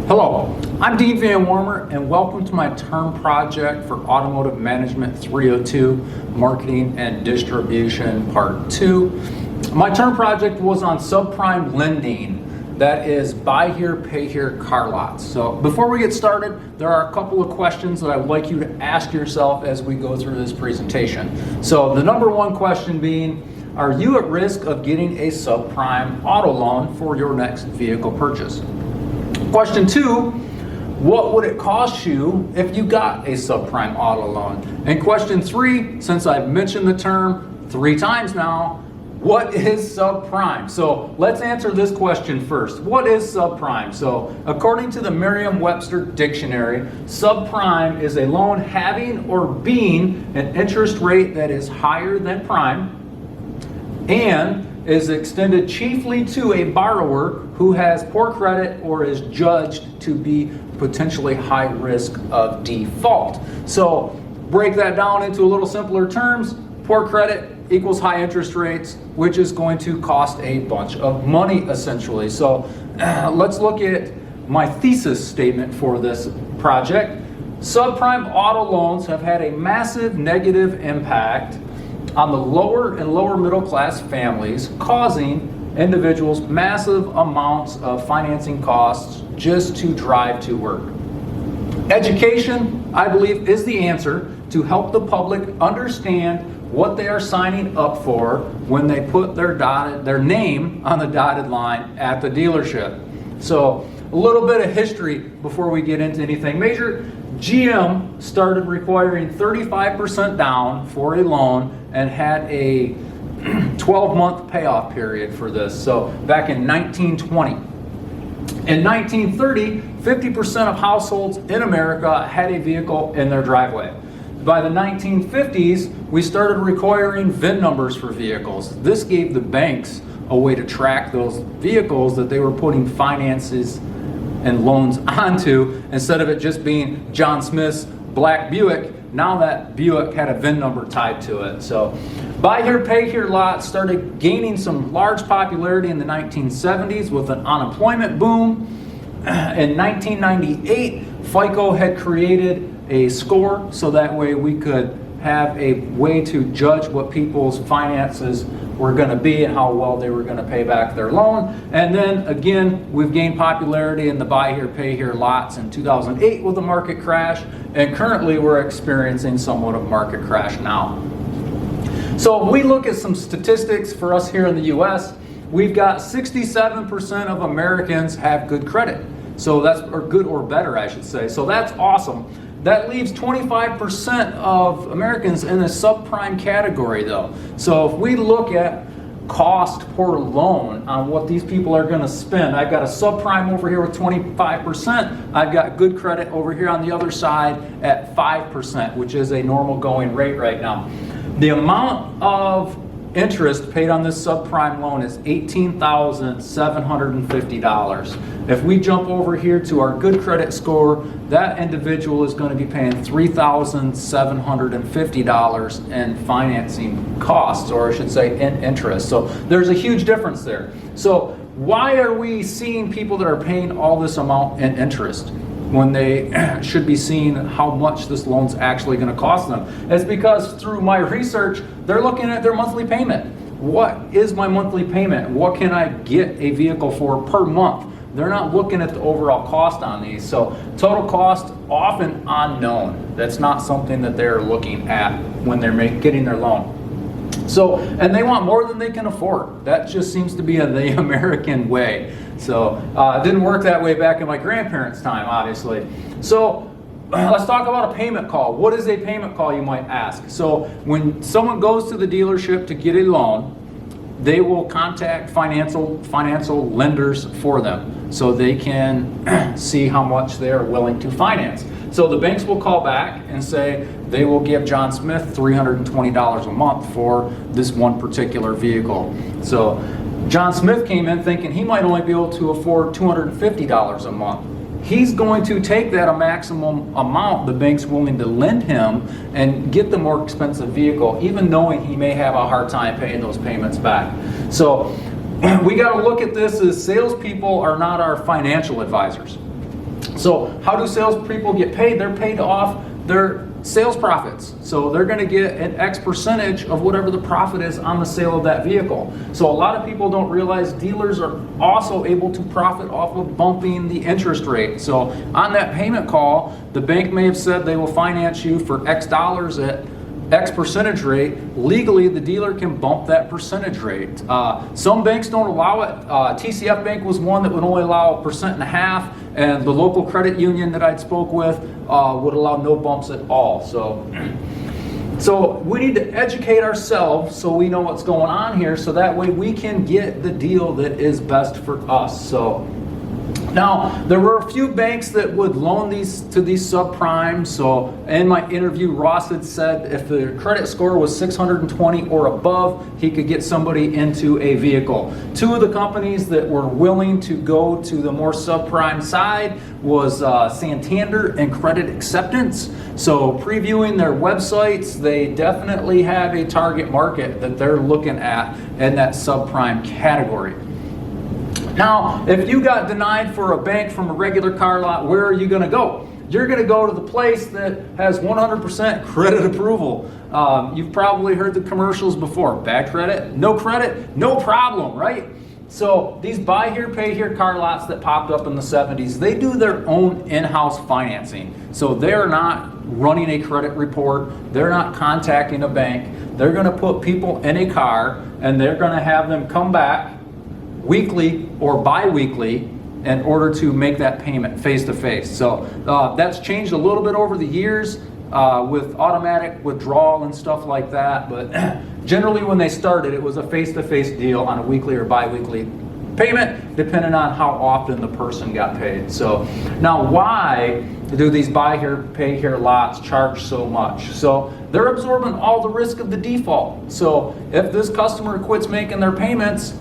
Hello, I'm Dean Van Warmer and welcome to my term project for Automotive Management 302, Marketing and Distribution Part 2. My term project was on subprime lending, that is buy here, pay here car lots. So before we get started, there are a couple of questions that I would like you to ask yourself as we go through this presentation. So the number one question being, are you at risk of getting a subprime auto loan for your next vehicle purchase? Question two, what would it cost you if you got a subprime auto loan? And question three, since I've mentioned the term 3 times now, what is subprime? So let's answer this question first. What is subprime? So according to the Merriam-Webster dictionary, subprime is a loan having or being an interest rate that is higher than prime and is extended chiefly to a borrower who has poor credit or is judged to be potentially high risk of default. So break that down into a little simpler terms. Poor credit equals high interest rates, which is going to cost a bunch of money essentially. So let's look at my thesis statement for this project. Subprime auto loans have had a massive negative impact on the lower and lower middle class families, causing individuals massive amounts of financing costs just to drive to work. Education, I believe, is the answer to help the public understand what they are signing up for when they put their name on the dotted line at the dealership. So a little bit of history before we get into anything major. GM started requiring 35% down for a loan and had a 12-month payoff period for this. So back in 1920. In 1930, 50% of households in America had a vehicle in their driveway. By the 1950s, we started requiring VIN numbers for vehicles. This gave the banks a way to track those vehicles that they were putting finances and loans onto, instead of it just being John Smith's black Buick. Now that Buick had a VIN number tied to it. So buy here, pay here lots started gaining some large popularity in the 1970s with an unemployment boom. In 1998, FICO had created a score so that way we could have a way to judge what people's finances were going to be and how well they were going to pay back their loan. And then again, we've gained popularity in the buy here, pay here lots in 2008 with the market crash, and currently we're experiencing somewhat of market crash now. So if we look at some statistics for us here in the US, we've got 67% of Americans have good credit. So that's, or good or better, I should say. So that's awesome. That leaves 25% of Americans in the subprime category though. So if we look at cost per loan on what these people are going to spend, I've got a subprime over here with 25%. I've got good credit over here on the other side at 5%, which is a normal going rate right now. The amount of interest paid on this subprime loan is $18,750. If we jump over here to our good credit score, that individual is going to be paying $3,750 in financing costs, or I should say in interest. So there's a huge difference there. So why are we seeing people that are paying all this amount in interest when they should be seeing how much this loan's actually going to cost them? It's because through my research, they're looking at their monthly payment. What is my monthly payment? What can I get a vehicle for per month? They're not looking at the overall cost on these. So total cost, often unknown. That's not something that they're looking at when they're getting their loan. So, and they want more than they can afford. That just seems to be the American way. So it didn't work that way back in my grandparents' time, obviously. So let's talk about a payment call. What is a payment call, you might ask? So when someone goes to the dealership to get a loan, they will contact financial lenders for them so they can see how much they're willing to finance. So the banks will call back and say they will give John Smith $320 a month for this one particular vehicle. So John Smith came in thinking he might only be able to afford $250 a month. He's going to take that a maximum amount the bank's willing to lend him and get the more expensive vehicle, even knowing he may have a hard time paying those payments back. So we got to look at this as salespeople are not our financial advisors. So how do salespeople get paid? They're paid off their sales profits. So they're going to get an X percentage of whatever the profit is on the sale of that vehicle. So a lot of people don't realize dealers are also able to profit off of bumping the interest rate. So on that payment call, the bank may have said they will finance you for X dollars at X percentage rate. Legally, the dealer can bump that percentage rate. Some banks don't allow it. TCF Bank was one that would only allow 1.5%, and the local credit union that I'd spoke with would allow no bumps at all. So we need to educate ourselves so we know what's going on here, so that way we can get the deal that is best for us. So now, there were a few banks that would loan these to these subprime. So in my interview, Ross had said if the credit score was 620 or above, he could get somebody into a vehicle. Two of the companies that were willing to go to the more subprime side was Santander and Credit Acceptance. So previewing their websites, they definitely have a target market that they're looking at in that subprime category. Now, if you got denied for a bank from a regular car lot, where are you going to go? You're going to go to the place that has 100% credit approval. You've probably heard the commercials before. Bad credit, no problem, right? So these buy here, pay here car lots that popped up in the 70s, they do their own in-house financing. So they're not running a credit report. They're not contacting a bank. They're going to put people in a car and they're going to have them come back weekly or bi-weekly in order to make that payment face-to-face. So that's changed a little bit over the years with automatic withdrawal and stuff like that, but generally when they started, it was a face-to-face deal on a weekly or bi-weekly payment, depending on how often the person got paid. So now why do these buy here, pay here lots charge so much? So they're absorbing all the risk of the default. So if this customer quits making their payments,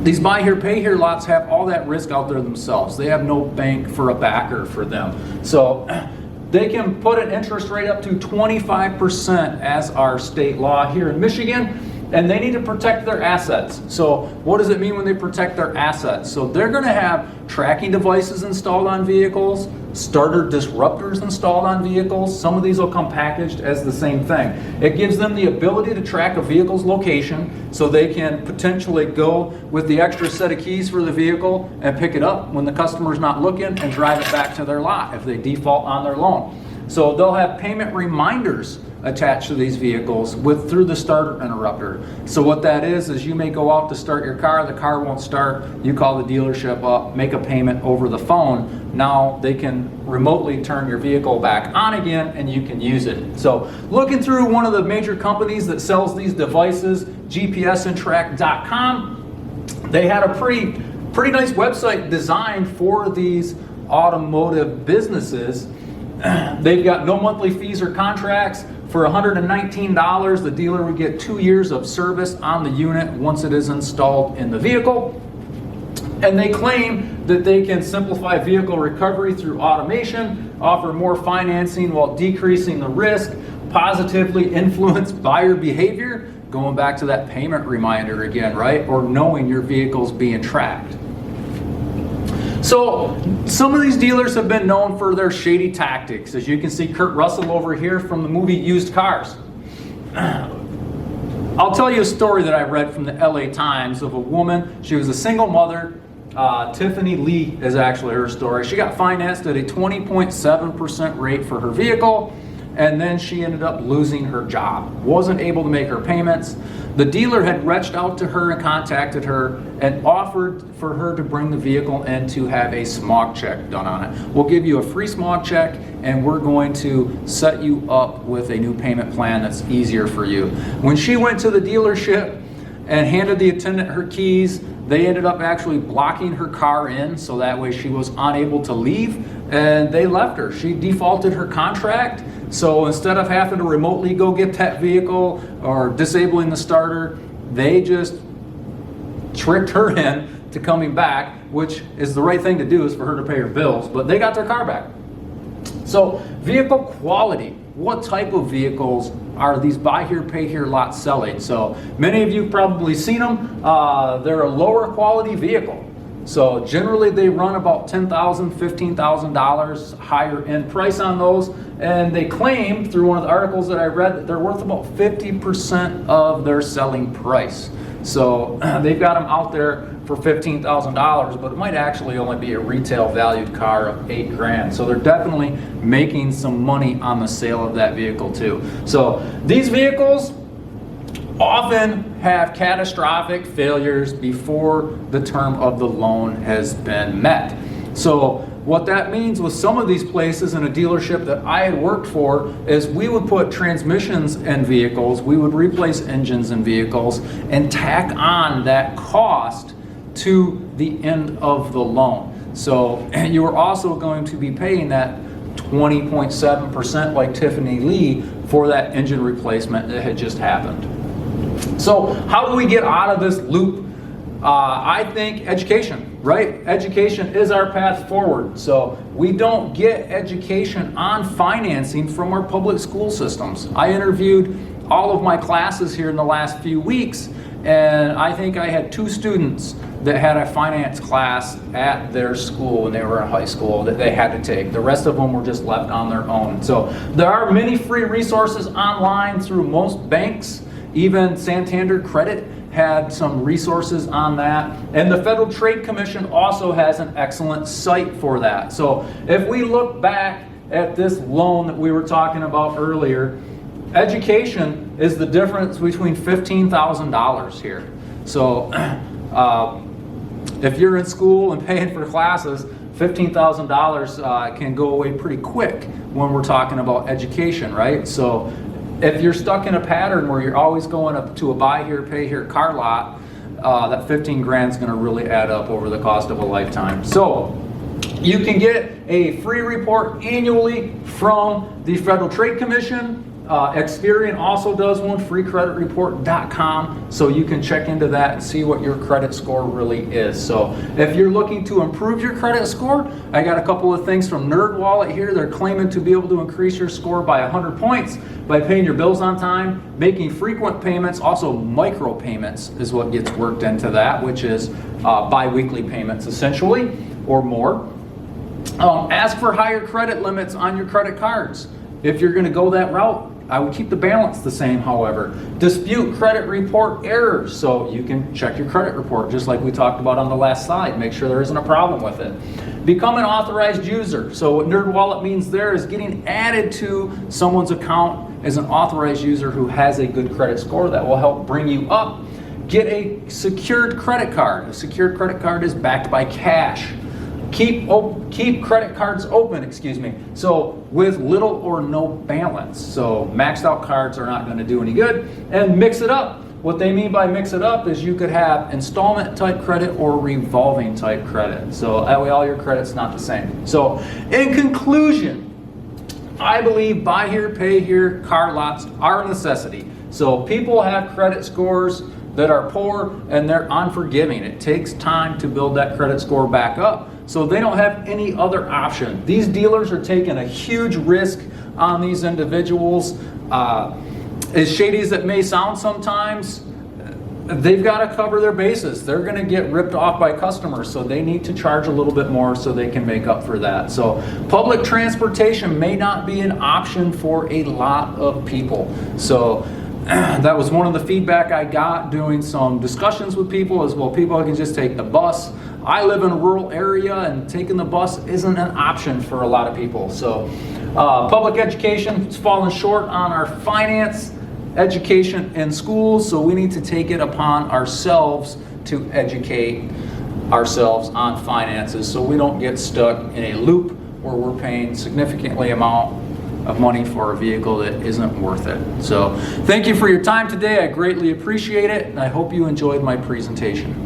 these buy here, pay here lots have all that risk out there themselves. They have no bank for a backer for them. So they can put an interest rate up to 25% as our state law here in Michigan, and they need to protect their assets. So what does it mean when they protect their assets? So they're going to have tracking devices installed on vehicles, starter disruptors installed on vehicles. Some of these will come packaged as the same thing. It gives them the ability to track a vehicle's location so they can potentially go with the extra set of keys for the vehicle and pick it up when the customer's not looking and drive it back to their lot if they default on their loan. So they'll have payment reminders attached to these vehicles through the starter interrupter. So what that is you may go out to start your car, the car won't start, you call the dealership up, make a payment over the phone. Now they can remotely turn your vehicle back on again and you can use it. So looking through one of the major companies that sells these devices, GPSandtrack.com, they had a pretty nice website designed for these automotive businesses. They've got no monthly fees or contracts. For $119, the dealer would get 2 years of service on the unit once it is installed in the vehicle. And they claim that they can simplify vehicle recovery through automation, offer more financing while decreasing the risk, positively influence buyer behavior, going back to that payment reminder again, right? Or knowing your vehicle's being tracked. So some of these dealers have been known for their shady tactics. As you can see Kurt Russell over here from the movie Used Cars. I'll tell you a story that I read from the LA Times of a woman. She was a single mother. Tiffany Lee is actually her story. She got financed at a 20.7% rate for her vehicle, and then she ended up losing her job. Wasn't able to make her payments. The dealer had reached out to her and contacted her and offered for her to bring the vehicle in to have a smog check done on it. We'll give you a free smog check and we're going to set you up with a new payment plan that's easier for you. When she went to the dealership and handed the attendant her keys, they ended up actually blocking her car in so that way she was unable to leave, and they left her. She defaulted her contract, so instead of having to remotely go get that vehicle or disabling the starter, they just tricked her in to coming back, which is the right thing to do, is for her to pay her bills, but they got their car back. So vehicle quality. What type of vehicles are these buy here, pay here lots selling? So many of you have probably seen them. They're a lower quality vehicle. So generally they run about $10,000, $15,000 higher end price on those, and they claim through one of the articles that I read that they're worth about 50% of their selling price. So they've got them out there for $15,000, but it might actually only be a retail valued car of $8,000. So they're definitely making some money on the sale of that vehicle too. So these vehicles often have catastrophic failures before the term of the loan has been met. So what that means with some of these places in a dealership that I had worked for is we would put transmissions in vehicles, we would replace engines in vehicles, and tack on that cost to the end of the loan. So you are also going to be paying that 20.7% like Tiffany Lee for that engine replacement that had just happened. So how do we get out of this loop? I think education, right? Education is our path forward. So we don't get education on financing from our public school systems. I interviewed all of my classes here in the last few weeks, and I think I had 2 students that had a finance class at their school when they were in high school that they had to take. The rest of them were just left on their own. So there are many free resources online through most banks. Even Santander Credit had some resources on that. And the Federal Trade Commission also has an excellent site for that. So if we look back at this loan that we were talking about earlier, education is the difference between $15,000 here. So if you're in school and paying for classes, $15,000 can go away pretty quick when we're talking about education, right? So if you're stuck in a pattern where you're always going up to a buy here, pay here car lot, that 15 grand is going to really add up over the cost of a lifetime. So you can get a free report annually from the Federal Trade Commission. Experian also does one, freecreditreport.com, so you can check into that and see what your credit score really is. So if you're looking to improve your credit score, I got a couple of things from NerdWallet here. They're claiming to be able to increase your score by 100 points by paying your bills on time, making frequent payments. Also micro payments is what gets worked into that, which is bi-weekly payments essentially, or more. Ask for higher credit limits on your credit cards. If you're going to go that route, I would keep the balance the same, however. Dispute credit report errors, so you can check your credit report just like we talked about on the last slide. Make sure there isn't a problem with it. Become an authorized user. So what NerdWallet means there is getting added to someone's account as an authorized user who has a good credit score that will help bring you up. Get a secured credit card. A secured credit card is backed by cash. Keep credit cards open, so with little or no balance. So maxed out cards are not going to do any good. And mix it up. What they mean by mix it up is you could have installment type credit or revolving type credit. So that way all your credit's not the same. So in conclusion, I believe buy here, pay here car lots are a necessity. So people have credit scores that are poor and they're unforgiving. It takes time to build that credit score back up. So they don't have any other option. These dealers are taking a huge risk on these individuals. As shady as it may sound sometimes, they've got to cover their bases. They're going to get ripped off by customers, so they need to charge a little bit more so they can make up for that. So public transportation may not be an option for a lot of people. So that was one of the feedback I got doing some discussions with people as well. People can just take the bus. I live in a rural area and taking the bus isn't an option for a lot of people. So public education is falling short on our finance education in schools, so we need to take it upon ourselves to educate ourselves on finances so we don't get stuck in a loop where we're paying significantly amount of money for a vehicle that isn't worth it. So thank you for your time today. I greatly appreciate it, and I hope you enjoyed my presentation.